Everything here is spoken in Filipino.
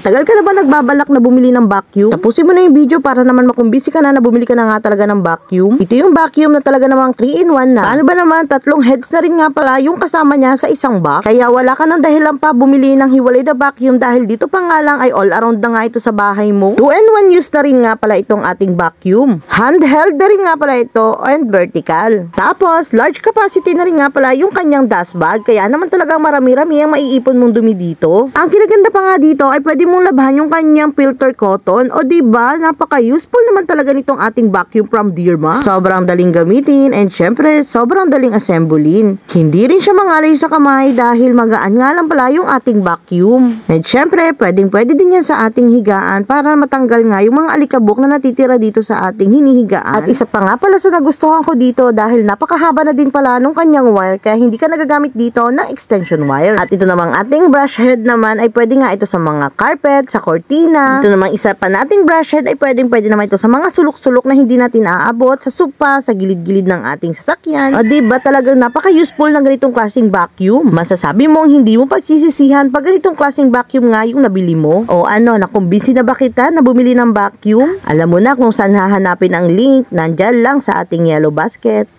Matagal ka na ba nagbabalak na bumili ng vacuum? Tapusin mo na yung video para naman makumbisi ka na bumili ka na nga talaga ng vacuum. Ito yung vacuum na talaga namang 3-in-1 na. Ano ba naman, 3 heads na rin nga pala yung kasama niya sa isang box. Kaya wala ka ng dahilan pa bumili ng hiwalay na vacuum dahil dito pa nga lang ay all around na nga ito sa bahay mo. 2-in-1 use na rin nga pala itong ating vacuum. Handheld na rin nga pala ito and vertical. Tapos, large capacity na rin nga pala yung kanyang dust bag. Kaya naman talagang marami-rami ang maiipon mong dumi dito. Ang kinaganda pa nga dito ay pwede mong labhan yung kanyang filter cotton. O diba, napaka-useful naman talaga nitong ating vacuum from Dirma. Sobrang daling gamitin and syempre, sobrang daling assemblin. Hindi rin siya mangalay sa kamay dahil magaan nga lang pala yung ating vacuum. And syempre, pwede din yan sa ating higaan para matanggal nga yung mga alikabok na natitira dito sa ating hinihigaan. At isa pa nga pala sa nagustuhan ko dito dahil napakahaba na din pala nung kanyang wire kaya hindi ka nagagamit dito ng extension wire. At ito namang ating brush head naman ay pwede nga ito sa mga carpet, sa cortina. Ito namang isa pa nating brush head ay pwede naman ito sa mga sulok-sulok na hindi natin aabot, sa sopa, sa gilid-gilid ng ating sasakyan. O diba talagang napaka-useful ng ganitong klaseng vacuum. Masasabi mong hindi mo pagsisisihan pag ganitong klaseng vacuum nga yung nabili mo. O ano, nakumbinsi na ba kita na bumili ng vacuum? Alam mo na kung saan hahanapin ang link, nandyan lang sa ating yellow basket.